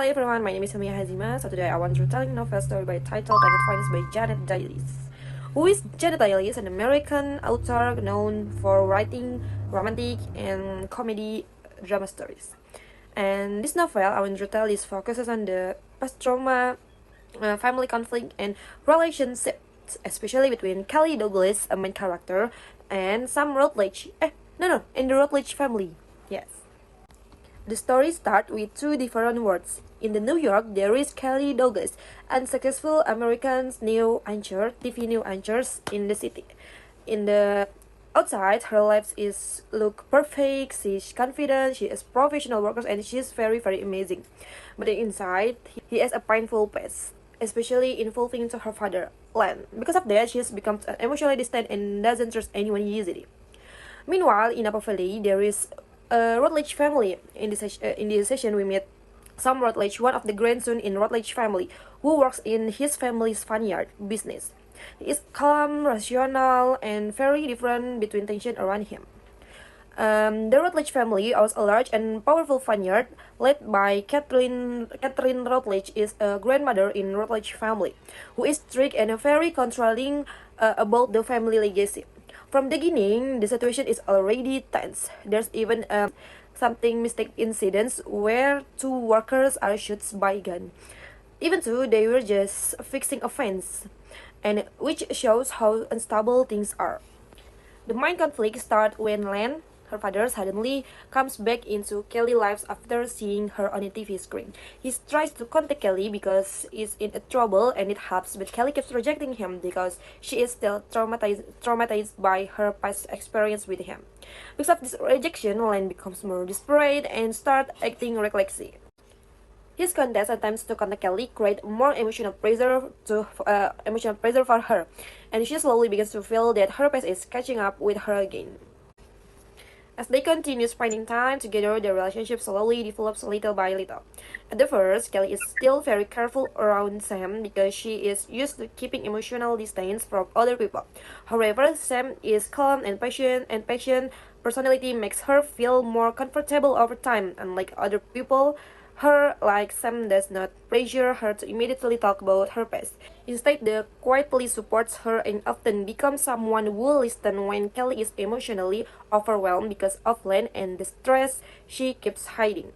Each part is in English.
Hello everyone, my name is Hilmiya Hazimah. So today I want to tell you a novel story by title Tainted Finance by Janet Dailies. Who is Janet Dailies? An American author known for writing romantic and comedy drama stories. And this novel I want to tell is focuses on the past trauma, family conflict, and relationships, especially between Kelly Douglas, a main character, and Sam Rutledge. In the Rutledge family. Yes. The story starts with two different words. In the New York, there is Kelly Douglas, unsuccessful American TV news anchors in the city. In the outside, her life is look perfect. She's confident. She is professional worker, and she's very amazing. But inside, he has a painful past, especially involving to her father, Len. Because of that, she's becomes emotionally distant and doesn't trust anyone easily. Meanwhile, in Napa Valley, there is a Rutledge family. In this session, we meet Sam Rutledge, one of the grandsons in Rutledge family, who works in his family's vineyard business. He is calm, rational, and very different between tension around him. The Rutledge family owns a large and powerful vineyard led by Catherine Rutledge, is a grandmother in Rutledge family, who is strict and very controlling about the family legacy. From the beginning, the situation is already tense. There's even something mystic incidents where two workers are shot by gun, even though they were just fixing a fence, and which shows how unstable things are. The main conflict starts when Len, her father, suddenly comes back into Kelly's life after seeing her on a TV screen. He tries to contact Kelly because he's in trouble and it helps, but Kelly keeps rejecting him because she is still traumatized by her past experience with him. Because of this rejection, Len becomes more desperate and starts acting recklessly. His constant attempts to contact Kelly create more emotional pressure for her, and she slowly begins to feel that her past is catching up with her again. As they continue spending time together, their relationship slowly develops little by little. At the first, Kelly is still very careful around Sam because she is used to keeping emotional distance from other people. However, Sam is calm and patient personality makes her feel more comfortable over time. Unlike other people, her like Sam does not pressure her to immediately talk about her past. Instead, they quietly supports her and often becomes someone who listens when Kelly is emotionally overwhelmed because of Len and the stress she keeps hiding.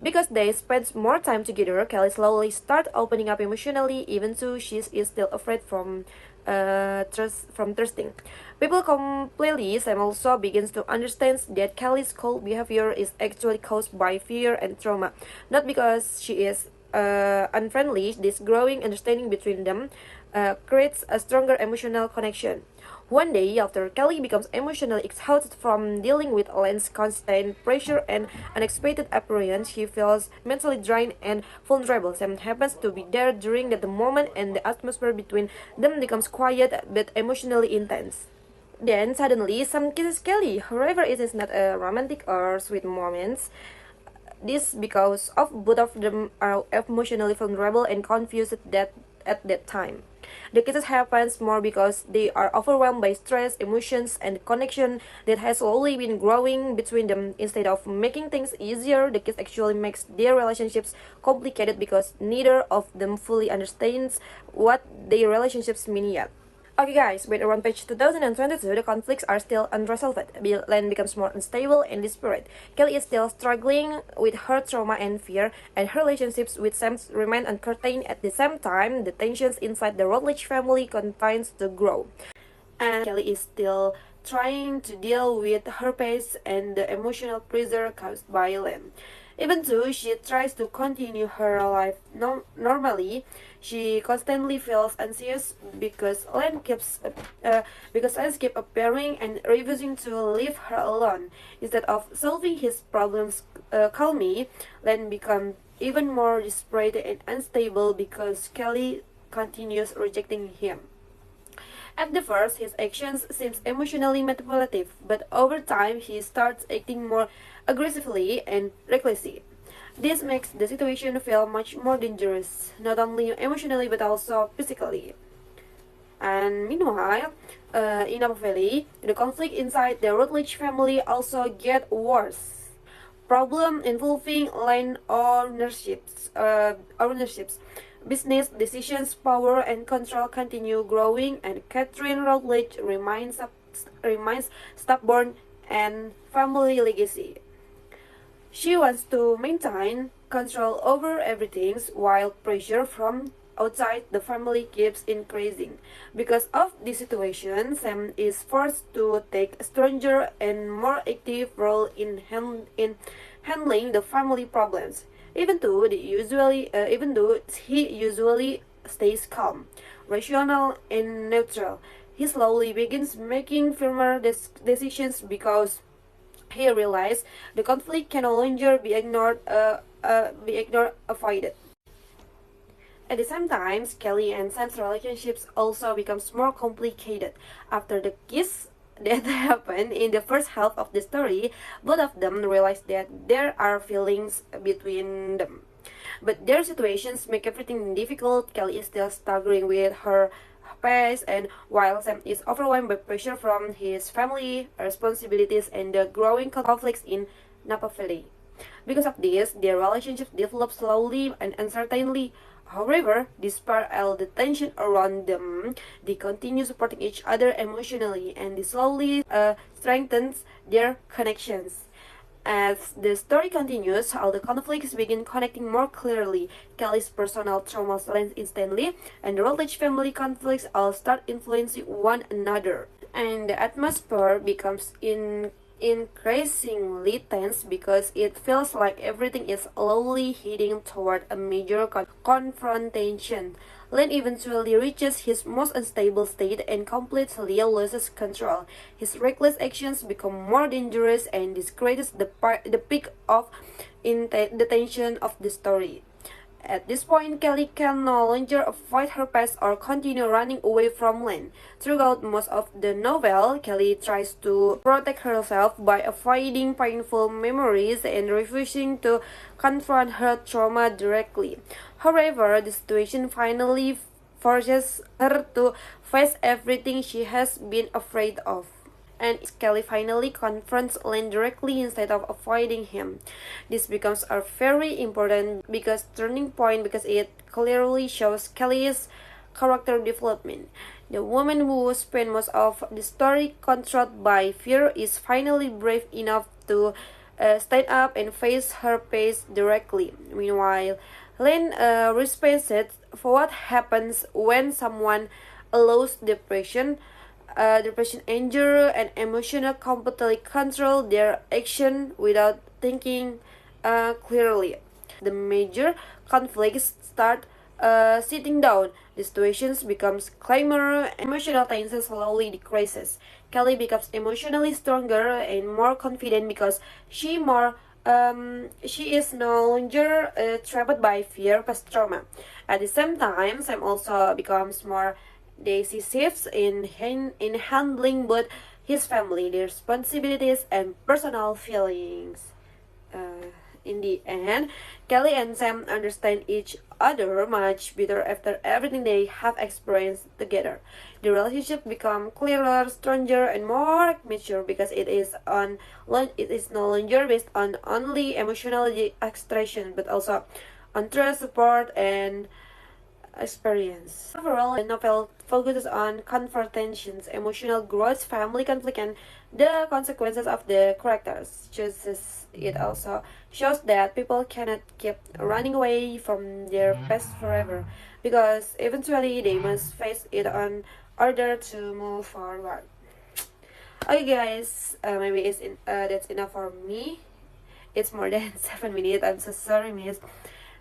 Because they spend more time together, Kelly slowly starts opening up emotionally, even though she is still afraid from trusting. People completely. Sam also begins to understand that Kelly's cold behavior is actually caused by fear and trauma, not because she is unfriendly. This growing understanding between them creates a stronger emotional connection. One day, after Kelly becomes emotionally exhausted from dealing with Len's constant pressure and unexpected appearance, she feels mentally drained and vulnerable. Sam happens to be there during that moment, and the atmosphere between them becomes quiet but emotionally intense. Then suddenly, Sam kisses Kelly. However, it is not a romantic or sweet moment. This because of both of them are emotionally vulnerable and confused at that time. The kisses happens more because they are overwhelmed by stress, emotions, and connection that has slowly been growing between them. Instead of making things easier, the kiss actually makes their relationships complicated because neither of them fully understands what their relationships mean yet. Okay guys, but around page 2022, the conflicts are still unresolved. Len becomes more unstable and desperate. Kelly is still struggling with her trauma and fear, and her relationships with Sam remain uncertain. At the same time, the tensions inside the Rutledge family continues to grow. And Kelly is still trying to deal with her past and the emotional pressure caused by Len. Even though she tries to continue her life normally, she constantly feels anxious because Len keeps appearing and refusing to leave her alone. Instead of solving his problems calmly, Len becomes even more desperate and unstable because Kelly continues rejecting him. At the first, his actions seem emotionally manipulative, but over time he starts acting more aggressively and recklessly. This makes the situation feel much more dangerous, not only emotionally but also physically. And meanwhile, in Napa Valley, the conflict inside the Rutledge family also gets worse. problem involving land ownerships. Business decisions, power, and control continue growing, and Catherine Routledge remains stubborn and family legacy. She wants to maintain control over everything while pressure from outside the family keeps increasing. Because of this situation, Sam is forced to take a stronger and more active role in handling the family problems. Even though he usually stays calm, rational, and neutral, he slowly begins making firmer decisions because he realized the conflict can no longer be ignored, avoided. At the same time, Kelly and Sam's relationships also becomes more complicated. After the kiss that happened in the first half of the story, both of them realize that there are feelings between them. But their situations make everything difficult. Kelly is still struggling with her pace, and while Sam is overwhelmed by pressure from his family, responsibilities, and the growing conflicts in Napa Valley. Because of this, their relationship develops slowly and uncertainly. However, despite all the tension around them, they continue supporting each other emotionally, and this slowly strengthens their connections. As the story continues, all the conflicts begin connecting more clearly. Kelly's personal traumas land instantly, and the Rutledge family conflicts all start influencing one another. And the atmosphere becomes increasingly tense because it feels like everything is slowly heading toward a major confrontation. Len eventually reaches his most unstable state and completely loses control. His reckless actions become more dangerous, and this creates the peak of the tension of the story. At this point, Kelly can no longer avoid her past or continue running away from Len. Throughout most of the novel, Kelly tries to protect herself by avoiding painful memories and refusing to confront her trauma directly. However, the situation finally forces her to face everything she has been afraid of, and Kelly finally confronts Len directly instead of avoiding him. This becomes a very important turning point because it clearly shows Kelly's character development. The woman who spent most of the story controlled by fear is finally brave enough to stand up and face her past directly. Meanwhile, Len responds for what happens when someone allows depression, anger, and emotional completely control their action without thinking clearly. The major conflicts start sitting down. The situations becomes calmer, emotional tension slowly decreases. Kelly becomes emotionally stronger and more confident because she is no longer trapped by fear past trauma. At the same time, Sam also becomes more decisive in handling both his family, their responsibilities, and personal feelings. In the end, Kelly and Sam understand each other much better after everything they have experienced together. The relationship become clearer, stronger, and more mature because it is no longer based on only emotional expression but also on trust, support, and experience. Overall, the novel focuses on confrontations, emotional growth, family conflict, and the consequences of the characters' choices. It also shows that people cannot keep running away from their past forever, because eventually they must face it in order to move forward. Okay, guys, maybe that's enough for me. It's more than 7 minutes. I'm so sorry, miss.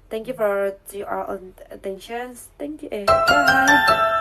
Thank you for your attention. Thank you. Bye.